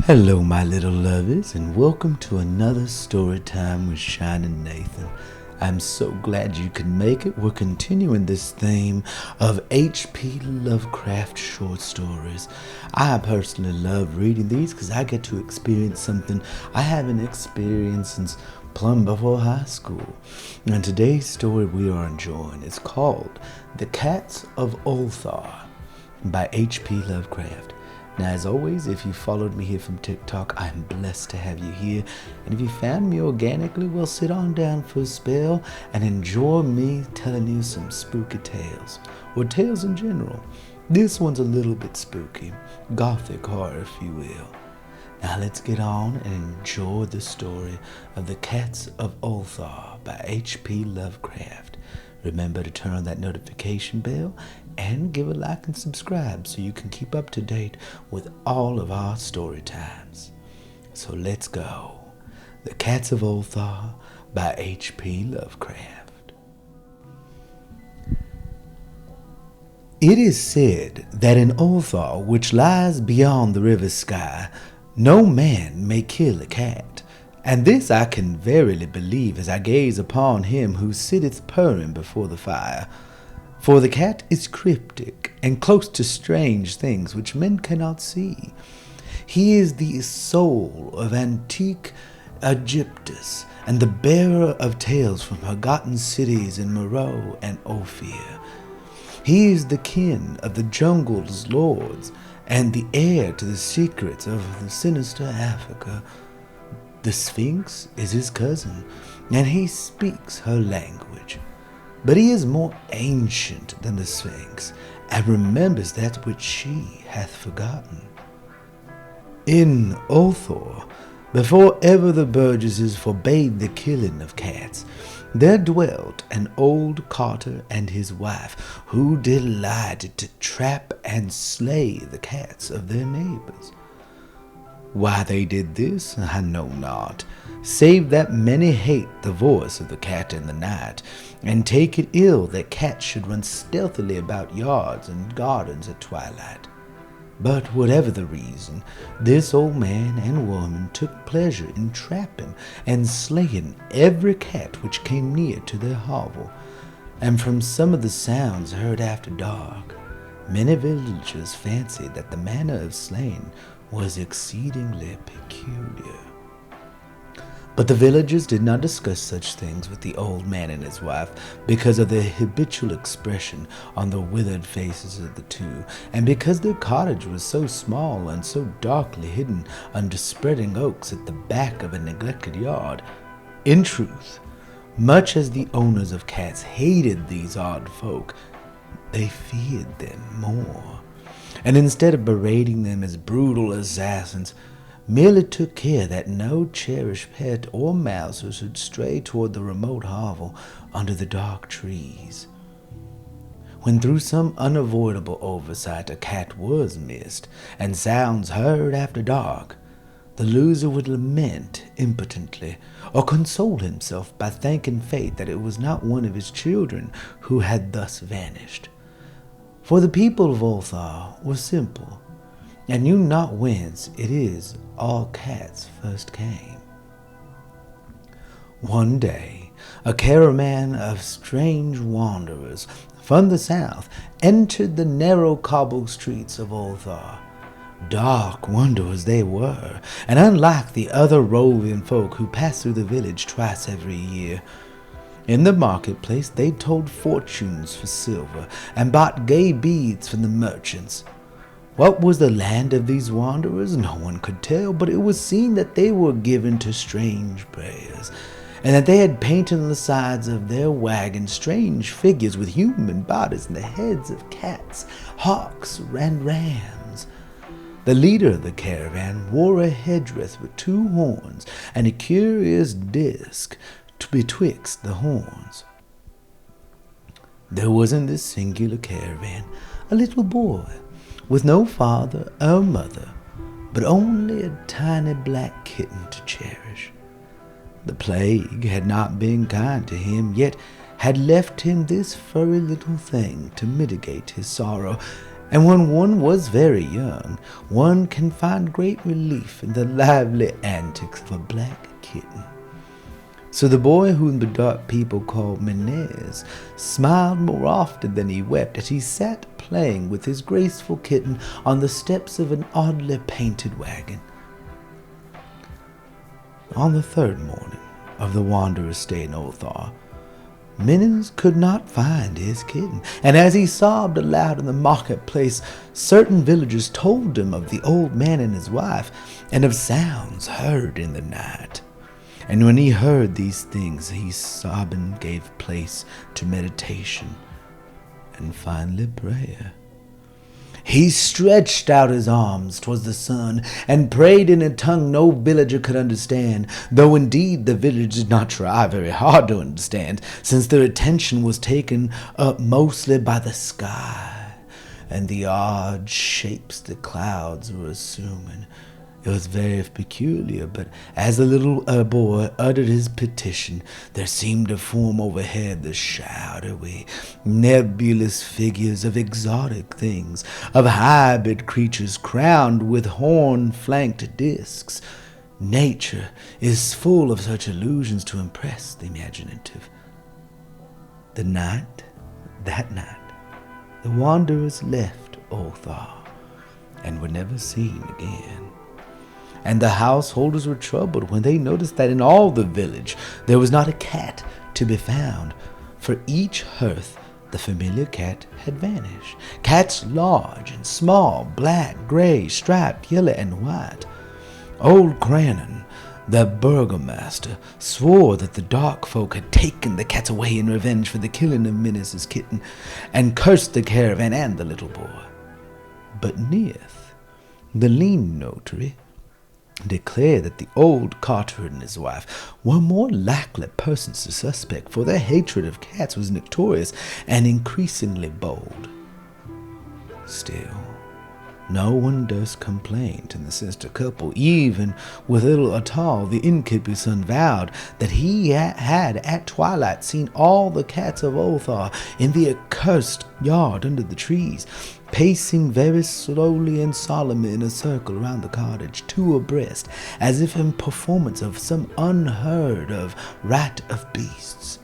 Hello, my little lovers, and welcome to another story time with shiningnathan. I'm so glad you can make it. We're continuing this theme of H.P. Lovecraft short stories. I personally love reading these because I get to experience something I haven't experienced since plumb before high school. And today's story we are enjoying is called The Cats of Ulthat by H.P. Lovecraft. Now, as always, if you followed me here from TikTok, I'm blessed to have you here. And if you found me organically, well, sit on down for a spell and enjoy me telling you some spooky tales, or tales in general. This one's a little bit spooky, gothic horror, if you will. Now, let's get on and enjoy the story of The Cats of Ulthat by H.P. Lovecraft. Remember to turn on that notification bell and give a like and subscribe so you can keep up to date with all of our story times. So let's go. The Cats of Ulthat by H.P. Lovecraft. It is said that in Ulthat, which lies beyond the river Sky, no man may kill a cat. And this I can verily believe as I gaze upon him who sitteth purring before the fire. For the cat is cryptic and close to strange things which men cannot see. He is the soul of antique Egyptus and the bearer of tales from forgotten cities in Meroe and Ophir. He is the kin of the jungle's lords and the heir to the secrets of the sinister Africa. The Sphinx is his cousin, and he speaks her language. But he is more ancient than the Sphinx, and remembers that which she hath forgotten. In Ulthat, before ever the Burgesses forbade the killing of cats, there dwelt an old carter and his wife, who delighted to trap and slay the cats of their neighbors. Why they did this, I know not, save that many hate the voice of the cat in the night, and take it ill that cats should run stealthily about yards and gardens at twilight. But whatever the reason, this old man and woman took pleasure in trapping and slaying every cat which came near to their hovel, and from some of the sounds heard after dark, many villagers fancied that the manner of slaying was exceedingly peculiar. But the villagers did not discuss such things with the old man and his wife because of the habitual expression on the withered faces of the two, and because their cottage was so small and so darkly hidden under spreading oaks at the back of a neglected yard. In truth, much as the owners of cats hated these odd folk, they feared them more, and instead of berating them as brutal assassins, merely took care that no cherished pet or mouse should stray toward the remote hovel under the dark trees. When through some unavoidable oversight a cat was missed, and sounds heard after dark, the loser would lament impotently, or console himself by thanking fate that it was not one of his children who had thus vanished. For the people of Ulthat were simple, and knew not whence it is all cats first came. One day, a caravan of strange wanderers from the south entered the narrow cobbled streets of Ulthat. Dark wanderers they were, and unlike the other roving folk who pass through the village twice every year. In the marketplace they told fortunes for silver, and bought gay beads from the merchants. What was the land of these wanderers, no one could tell, but it was seen that they were given to strange prayers, and that they had painted on the sides of their wagons strange figures with human bodies and the heads of cats, hawks, and rams. The leader of the caravan wore a headdress with two horns and a curious disc betwixt the horns. There was in this singular caravan a little boy, with no father or mother, but only a tiny black kitten to cherish. The plague had not been kind to him, yet had left him this furry little thing to mitigate his sorrow, And when one was very young, one can find great relief in the lively antics of a black kitten. So the boy whom the dark people called Menez smiled more often than he wept as he sat playing with his graceful kitten on the steps of an oddly painted wagon. On the third morning of the wanderer's stay in Ulthat, Menez could not find his kitten, and as he sobbed aloud in the marketplace, certain villagers told him of the old man and his wife, and of sounds heard in the night. And when he heard these things, his sobbing gave place to meditation, and finally prayer. He stretched out his arms towards the sun and prayed in a tongue no villager could understand, though indeed the village did not try very hard to understand, since their attention was taken up mostly by the sky and the odd shapes the clouds were assuming. It was very peculiar, but as the little boy uttered his petition, there seemed to form overhead the shadowy, nebulous figures of exotic things, of hybrid creatures crowned with horn-flanked discs. Nature is full of such illusions to impress the imaginative. That night, the wanderers left Ulthat and were never seen again. And the householders were troubled when they noticed that in all the village there was not a cat to be found. For each hearth the familiar cat had vanished. Cats large and small, black, gray, striped, yellow, and white. Old Cranon, the burgomaster, swore that the dark folk had taken the cats away in revenge for the killing of Menez's kitten, and cursed the caravan and the little boy. But Neith, the lean notary, declared that the old carter and his wife were more likely persons to suspect, for their hatred of cats was notorious and increasingly bold. Still, no one durst complain to the sister couple, even with little Atal, the innkeeper's son, vowed that he had at twilight seen all the cats of Ulthat in the accursed yard under the trees, pacing very slowly and solemnly in a circle around the cottage, two abreast, as if in performance of some unheard of rite of beasts.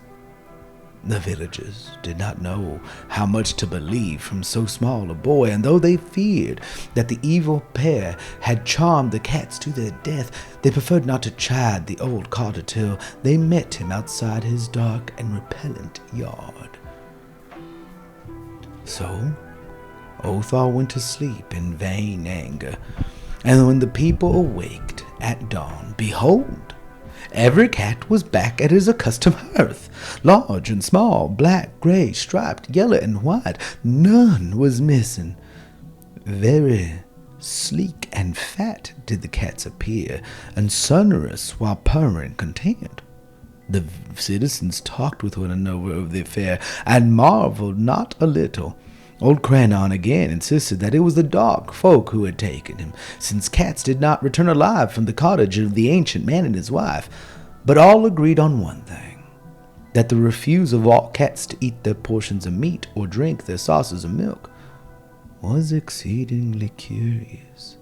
The villagers did not know how much to believe from so small a boy, and though they feared that the evil pair had charmed the cats to their death, they preferred not to chide the old carter till they met him outside his dark and repellent yard. So Ulthat went to sleep in vain anger, and when the people awaked at dawn, behold, every cat was back at his accustomed hearth, large and small, black, gray, striped, yellow, and white. None was missing. Very sleek and fat did the cats appear, and sonorous while purring content. The citizens talked with one another of the affair, and marveled not a little. Old Cranon again insisted that it was the dark folk who had taken him, since cats did not return alive from the cottage of the ancient man and his wife. But all agreed on one thing, that the refusal of all cats to eat their portions of meat or drink their saucers of milk was exceedingly curious.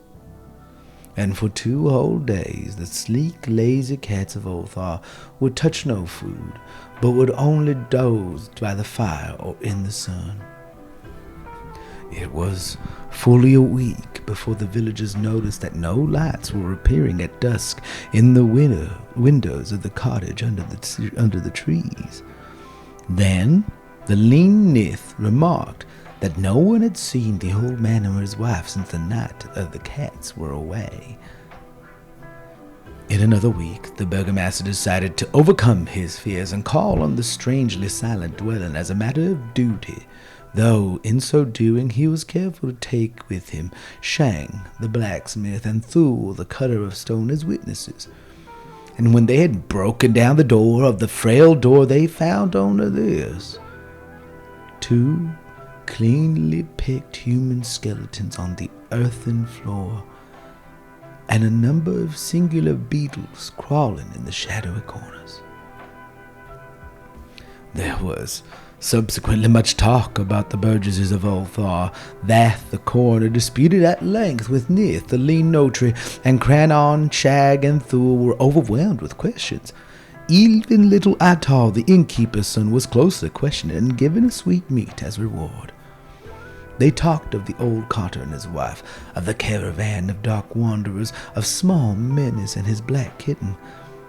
And for 2 whole days the sleek, lazy cats of Ulthat would touch no food, but would only doze by the fire or in the sun. It was fully a week before the villagers noticed that no lights were appearing at dusk in the windows of the cottage under the trees. Then the lean Nith remarked that no one had seen the old man or his wife since the night of the cats were away. In another week, the burgomaster decided to overcome his fears and call on the strangely silent dwelling as a matter of duty, though in so doing he was careful to take with him Shang, the blacksmith, and Thule, the cutter of stone, as witnesses. And when they had broken down the door of the frail door, they found only this: 2 cleanly picked human skeletons on the earthen floor, and a number of singular beetles crawling in the shadowy corners. There was Subsequently, much talk about the Burgesses of Ulthat, that the coroner disputed at length with Nith, the lean notary, and Cranon, Shag, and Thule were overwhelmed with questions. Even little Attar, the innkeeper's son, was closely questioned and given a sweet meat as reward. They talked of the old carter and his wife, of the caravan of dark wanderers, of small Menace and his black kitten,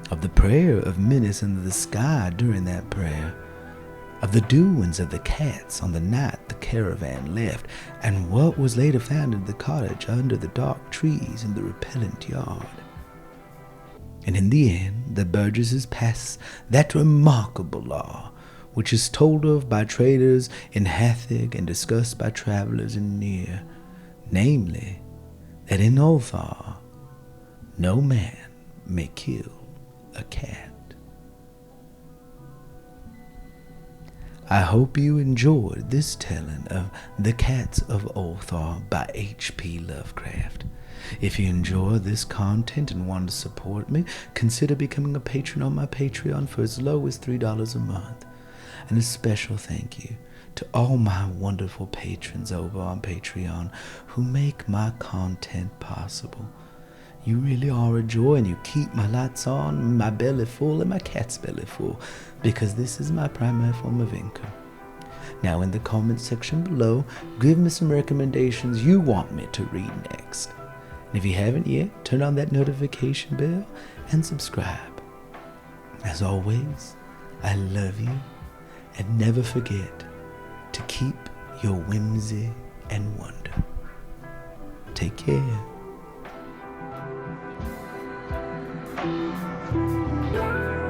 of the prayer of Menace in the sky during that prayer, of the doings of the cats on the night the caravan left, and what was later found in the cottage under the dark trees in the repellent yard. And in the end, the Burgesses passed that remarkable law, which is told of by traders in Hathig and discussed by travelers in Near, namely, that in Ulthat no man may kill a cat. I hope you enjoyed this telling of The Cats of Ulthat by H.P. Lovecraft. If you enjoy this content and want to support me, consider becoming a patron on my Patreon for as low as $3 a month. And a special thank you to all my wonderful patrons over on Patreon who make my content possible. You really are a joy, and you keep my lights on, my belly full, and my cat's belly full, because this is my primary form of income. Now in the comment section below, give me some recommendations you want me to read next. And if you haven't yet, turn on that notification bell and subscribe. As always, I love you, and never forget to keep your whimsy and wonder. Take care. Yeah.